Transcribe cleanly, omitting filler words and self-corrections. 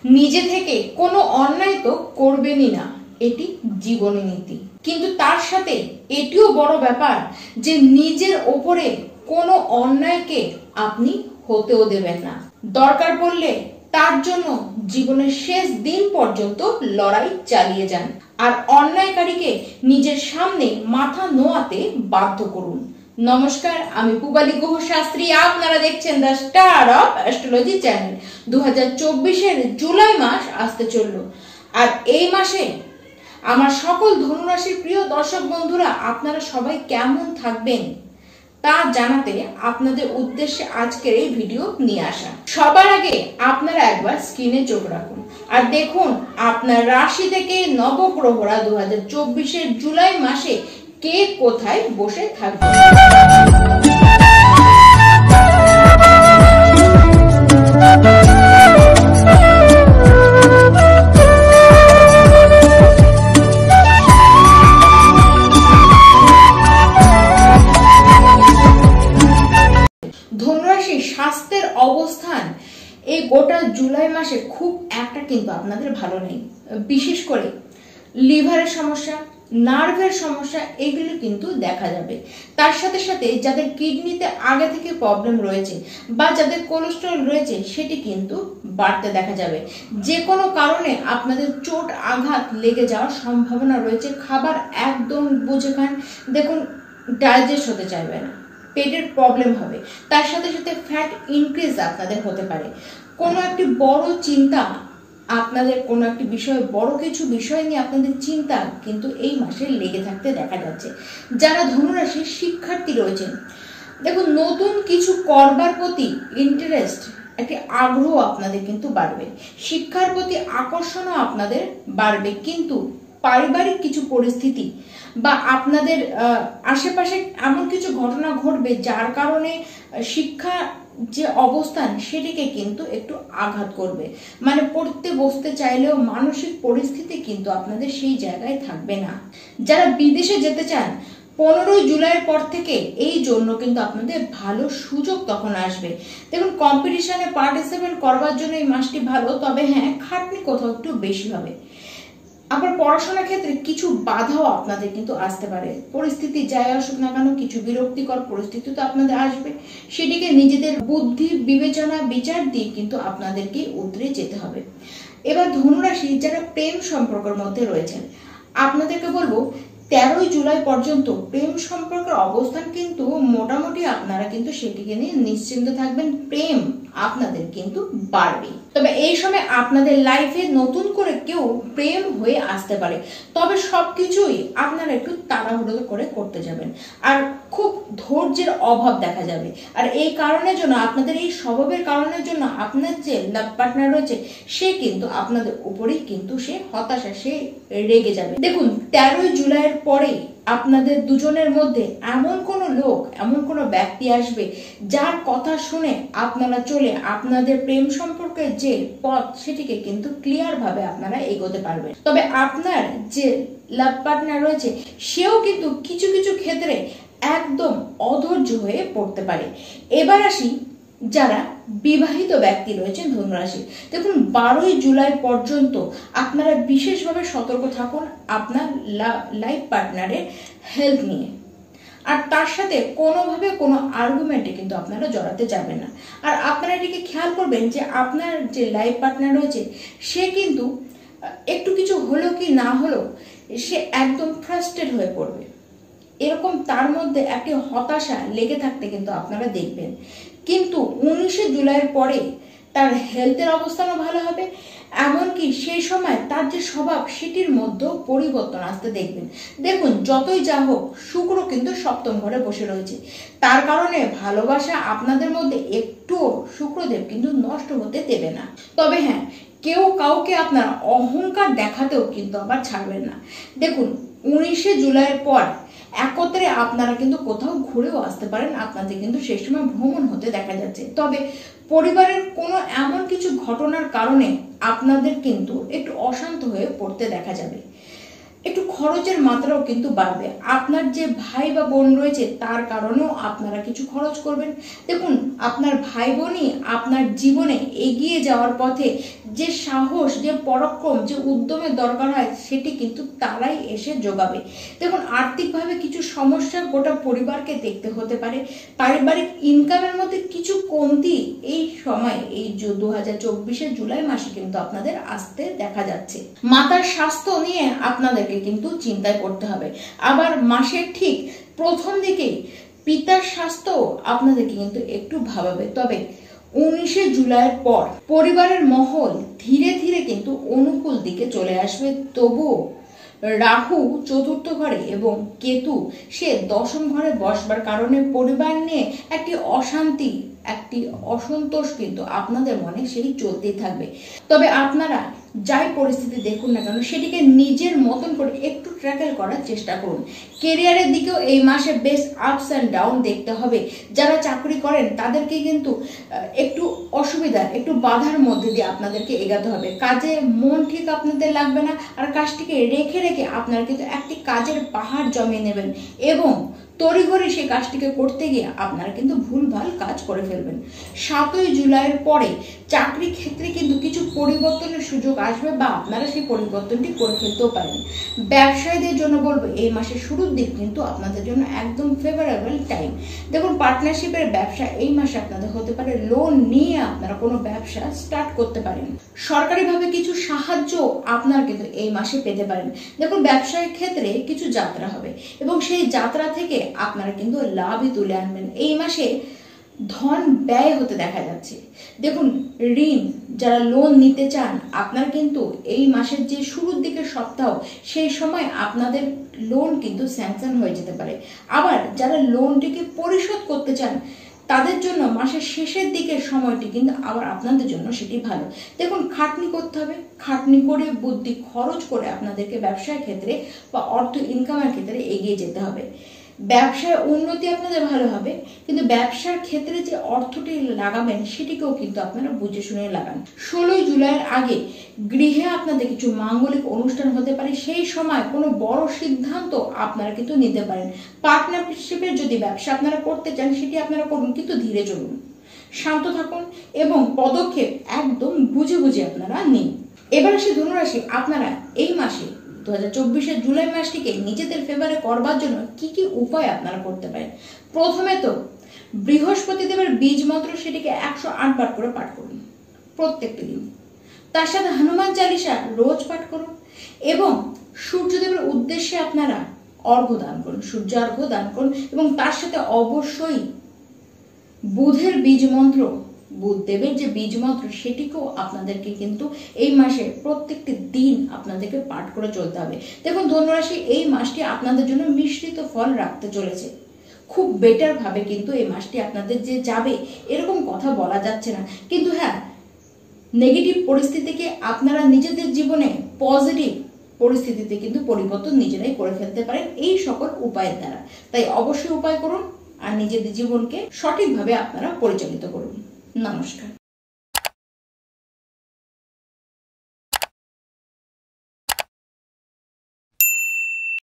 নিজে থেকে কোনো অন্যায় তো করবেনই না, এটি জীবনী নীতি। কিন্তু তার সাথে এটিও বড় ব্যাপার যে নিজের ওপরে কোনো অন্যায়কে আপনি হতেও দেবেন না। দরকার পড়লে তার জন্য জীবনের শেষ দিন পর্যন্ত লড়াই চালিয়ে যান, আর অন্যায়কারীকে নিজের সামনে মাথা নোয়াতে বাধ্য করুন। নমস্কার, আমি পূবালী গুহ শাস্ত্রী, আপনারা দেখছেন the star of astrology channel. 2024-এর জুলাই মাস আসতে চলল, আর এই মাসে আমার সকল ধনুরাশির প্রিয় দর্শক বন্ধুরা আপনারা সবাই কেমন থাকবেন তা জানাতে আপনাদের উদ্দেশ্যে আজকের এই ভিডিও নিয়ে আসা। সবার আগে আপনারা একবার স্ক্রিনে চোখ রাখুন আর দেখুন আপনার রাশি থেকে নবগ্রহরা 2024-এর জুলাই মাসে কে কোথায় বসে থাকবে। ধনুরাশির স্বাস্থ্যের অবস্থান এই গোটা জুলাই মাসে খুব একটা কিন্তু আপনাদের ভালো নেই। বিশেষ করে লিভারের সমস্যা, নার্ভের সমস্যা এগুলো কিন্তু দেখা যাবে। তার সাথে সাথে যাদের কিডনিতে আগে থেকে প্রবলেম রয়েছে বা যাদের কোলেস্টেরল রয়েছে সেটি কিন্তু বাড়তে দেখা যাবে। যে কোনো কারণে আপনাদের চোট আঘাত লেগে যাওয়ার সম্ভাবনা রয়েছে। খাবার একদম বুঝে খান, দেখুন ডাইজেস্ট হতে চাইবে না, পেটের প্রবলেম হবে। তার সাথে সাথে ফ্যাট ইনক্রিজ আপনাদের হতে পারে। কোনো একটি বড় চিন্তা আপনাদের, কোনো একটি বিষয়, বড় কিছু বিষয় নিয়ে আপনাদের চিন্তা কিন্তু এই মাসে লেগে থাকতে দেখা যাচ্ছে। যারা ধনুরাশির শিক্ষার্থী রয়েছেন, দেখুন নতুন কিছু করবার প্রতি ইন্টারেস্ট, একটি আগ্রহ আপনাদের কিন্তু বাড়বে। শিক্ষার প্রতি আকর্ষণও আপনাদের বাড়বে। কিন্তু পারিবারিক কিছু পরিস্থিতি বা আপনাদের আশেপাশে এমন কিছু ঘটনা ঘটবে যার কারণে শিক্ষা যে অবস্থান সেটিকে কিন্তু একটু আঘাত করবে। মানে পড়তে বসতে চাইলেও মানসিক পরিস্থিতি কিন্তু আপনাদের সেই জায়গায় থাকবে না। যারা বিদেশে যেতে চান 15 জুলাইয়ের পর থেকে এই জন্য কিন্তু আপনাদের ভালো সুযোগ তখন আসবে। দেখুন কম্পিটিশনে পার্টিসিপেট করবার জন্য এই মাসটি ভালো, তবে হ্যাঁ খাটনি কোথাও একটু বেশি হবে। আবার পড়াশোনার ক্ষেত্রে কিছু বাধাও আপনাদের কিন্তু আসতে পারে। পরিস্থিতি যাই আসুক না কেন, কিছু বিরক্তিকর পরিস্থিতি তো আপনাদের আসবে, সেটিকে নিজেদের বুদ্ধি বিবেচনা বিচার দিয়ে কিন্তু আপনাদেরকে উতরে যেতে হবে। এবার ধনুরাশি যারা প্রেম সম্পর্কের মধ্যে রয়েছেন, আপনাদেরকে বলবো 13 জুলাই পর্যন্ত প্রেম সম্পর্কের অবস্থান কিন্তু মোটামুটি আপনারা কিন্তু সেটিকে নিয়ে নিশ্চিন্ত থাকবেন। প্রেম আপনাদের কিন্তু বাড়বে। তবে এই সময় আপনাদের লাইফে নতুন করে কেউ প্রেম হয়ে আসতে পারে, তবে সবকিছুই আপনারা একটু তাড়াহুড়ো করে করতে যাবেন আর খুব ধৈর্যের অভাব দেখা যাবে। আর এই কারণের জন্য, আপনাদের এই স্বভাবের কারণের জন্য আপনার যে লাভ পার্টনার রয়েছে সে কিন্তু আপনাদের উপরেই কিন্তু সে হতাশা, সে রেগে যাবে। দেখুন 13 জুলাইয়ের পরে আপনাদের দুজনের মধ্যে এমন কোনো লোক, এমন কোনো ব্যক্তি আসবে যার কথা শুনে আপনারা চলে আপনাদের প্রেম সম্পর্কের যে পথ সেটিকে কিন্তু ক্লিয়ার ভাবে আপনারা এগোতে পারবেন। তবে আপনার যে লাভ পার্টনার রয়েছে সেও কিন্তু কিছু কিছু ক্ষেত্রে একদম অধৈর্য হয়ে পড়তে পারে। এবার আসি যারা বিবাহিত ব্যক্তি রয়েছেন ধনুরাশি, দেখুন 12 জুলাই পর্যন্ত আপনারা বিশেষভাবে সতর্ক থাকুন আপনার লাইফ পার্টনারের হেলথ নিয়ে। আর তার সাথে কোনোভাবে কোনো আর্গুমেন্টে কিন্তু আপনারা জড়াতে যাবেন না। আর আপনারা এটিকে খেয়াল করবেন যে আপনার যে লাইফ পার্টনার রয়েছে সে কিন্তু একটু কিছু হলো কি না হলো সে একদম ফ্রাস্ট্রেট হয়ে পড়বে। এরকম তার মধ্যে একটি হতাশা লেগে থাকতে কিন্তু আপনারা দেখবেন। কিন্তু 19 জুলাইয়ের পরে তার হেলথের অবস্থানও ভালো হবে, এমনকি সেই সময় তার যে স্বভাব সেটির মধ্যেও পরিবর্তন আসতে দেখবেন। দেখুন যতই যা হোক শুক্র কিন্তু সপ্তম ঘরে বসে রয়েছে, তার কারণে ভালোবাসা আপনাদের মধ্যে একটু শুক্রদেব কিন্তু নষ্ট হতে দেবে না। তবে হ্যাঁ, কেউ কাউকে আপনার অহংকার দেখাতেও কিন্তু আবার ছাড়বেন না। দেখুন 19 জুলাইয়ের পর একত্রে আপনারা কিন্তু কোথাও ঘুরেও আসতে পারেন, আপনাদের কিন্তু সেই সময় ভ্রমণ হতে দেখা যাচ্ছে। তবে পরিবারের কোনো এমন কিছু ঘটনার কারণে আপনাদের কিন্তু একটু অশান্ত হয়ে পড়তে দেখা যাবে। একটু খরচের মাত্রাও কিন্তু বাড়বে। আপনার যে ভাই বা বোন রয়েছে তার কারণেও আপনারা কিছু খরচ করবেন। দেখুন আপনার ভাই বোনই আপনার জীবনে এগিয়ে যাওয়ার পথে যে সাহস সাহস, যে পরাক্রম, যে উদ্যমের দরকার হয় সেটি কিন্তু তারাই এসে যোগাবে। দেখুন, আর্থিকভাবে কিছু সমস্যা গোটা পরিবারকে দেখতে হতে পারে। পারিবারিক ইনকামের মধ্যে কিছু কমতি এই সময়, এই 2024 জুলাই মাসে কিন্তু আপনাদের আসতে দেখা যাচ্ছে। মাতার স্বাস্থ্য নিয়ে আপনাদেরকে কিন্তু চিন্তায় করতে হবে। আবার মাসের ঠিক প্রথম দিকে পিতার স্বাস্থ্য আপনাদেরকে কিন্তু একটু ভাবাবে। তবে 19 জুলাইয়ের পর পরিবারের মহল ধীরে ধীরে কিন্তু অনুকূল দিকে চলে আসবে। তবুও রাহু চতুর্থ ঘরে এবং কেতু সে দশম ঘরে বসবার কারণে পরিবার নিয়ে একটি অশান্তি, একটি অসন্তোষ কিন্তু আপনাদের মনে সেই চলতেই থাকবে। তবে আপনারা যাই পরিস্থিতি দেখুন না কেন, সেটিকে নিজের মতন করে একটু ট্র্যাকেল করার চেষ্টা করুন। কেরিয়ারের দিকেও এই মাসে বেশ আপস অ্যান্ড ডাউন দেখতে হবে। যারা চাকরি করেন তাদেরকে কিন্তু একটু অসুবিধা, একটু বাধার মধ্যে দিয়ে আপনাদেরকে এগাতে হবে। কাজে মন ঠিক আপনাদের লাগবে না, আর কাজটিকে রেখে রেখে আপনারা কিন্তু একটি কাজের পাহাড় জমিয়ে নেবেন এবং তড়িঘড়ি সেই কাজটিকে করতে গিয়ে আপনারা কিন্তু ভুলভাল কাজ করে ফেলবেন। 7 জুলাইয়ের পরে চাকরি ক্ষেত্রে কিন্তু কিছু পরিবর্তনের সুযোগ আসবে বা আপনারা সেই পরিবর্তনটি করে ফেলতেও পারেন। ব্যবসায়ীদের জন্য বলবো এই মাসের শুরুর দিক কিন্তু আপনাদের জন্য একদম ফেভারেবল টাইম। দেখুন, পার্টনারশিপের ব্যবসা এই মাসে আপনাদের হতে পারে। লোন নিয়ে আপনারা কোনো ব্যবসা স্টার্ট করতে পারেন। সরকারিভাবে কিছু সাহায্য আপনারা কিন্তু এই মাসে পেতে পারেন। দেখুন, ব্যবসার ক্ষেত্রে কিছু যাত্রা হবে এবং সেই যাত্রা থেকে আপনারা কিন্তু লাভই তুলে আনবেন। এই মাসে ধন ব্যয় হতে দেখা যাচ্ছে। দেখুন, ঋণ যারা লোন নিতে চান আপনারা কিন্তু এই মাসের যে শুরুর দিকের সপ্তাহ, সেই সময় আপনাদের লোন কিন্তু স্যাংশন হয়ে যেতে পারে। আবার যারা লোনটিকে পরিশোধ করতে চান তাদের জন্য মাসের শেষের দিকের সময়টি কিন্তু আবার আপনাদের জন্য সেটি ভালো। দেখুন, খাটনি করতে হবে, খাটনি করে বুদ্ধি খরচ করে আপনাদেরকে ব্যবসার ক্ষেত্রে বা অর্থ ইনকামের ক্ষেত্রে এগিয়ে যেতে হবে। ব্যবসায় উন্নতি আপনাদের ভালো হবে, কিন্তু ব্যবসার ক্ষেত্রে যে অর্থটি লাগাবেন সেটিকেও কিন্তু আপনারা বুঝে শুনে লাগান। 16 জুলাইয়ের আগে গৃহে আপনাদের কিছু মাঙ্গলিক অনুষ্ঠান হতে পারে। সেই সময় কোনো বড় সিদ্ধান্ত আপনারা কিন্তু নিতে পারেন। পার্টনারশিপের যদি ব্যবসা আপনারা করতে চান সেটি আপনারা করুন, কিন্তু ধীরে চলুন, শান্ত থাকুন এবং পদক্ষেপ একদম বুঝে বুঝে আপনারা নিন। এবার আসে ধনুরাশি। আপনারা এই মাসে 2024 জুলাই মাসটিকে নিজেদের ফেভারে করবার জন্য কি কি উপায় আপনারা করতে পারেন। প্রথমে তো বৃহস্পতি দেবের বীজ মন্ত্র সেটিকে 108 বার করে পাঠ করুন প্রত্যেকটি দিন। তার সাথে হনুমান চালিসা রোজ পাঠ করুন এবং সূর্যদেবের উদ্দেশ্যে আপনারা অর্ঘ্য দান করুন, সূর্য অর্ঘ্য দান করুন এবং তার সাথে অবশ্যই বুধের বীজ মন্ত্র, বুধদেবের যে বীজ মন্ত্র সেটিকেও আপনাদেরকে কিন্তু এই মাসে প্রত্যেকটি দিন আপনাদেরকে পাঠ করে চলতে হবে। দেখুন ধনুরাশি, এই মাসটি আপনাদের জন্য মিশ্রিত ফল রাখতে চলেছে। খুব বেটার ভাবে কিন্তু এই মাসটি আপনাদের যে যাবে এরকম কথা বলা যাচ্ছে না, কিন্তু হ্যাঁ, নেগেটিভ পরিস্থিতিকে আপনারা নিজেদের জীবনে পজিটিভ পরিস্থিতিতে কিন্তু পরিবর্তন নিজেরাই করে ফেলতে পারেন এই সকল উপায়ের দ্বারা। তাই অবশ্যই উপায় করুন আর নিজেদের জীবনকে সঠিকভাবে আপনারা পরিচালিত করুন। নমস্কার।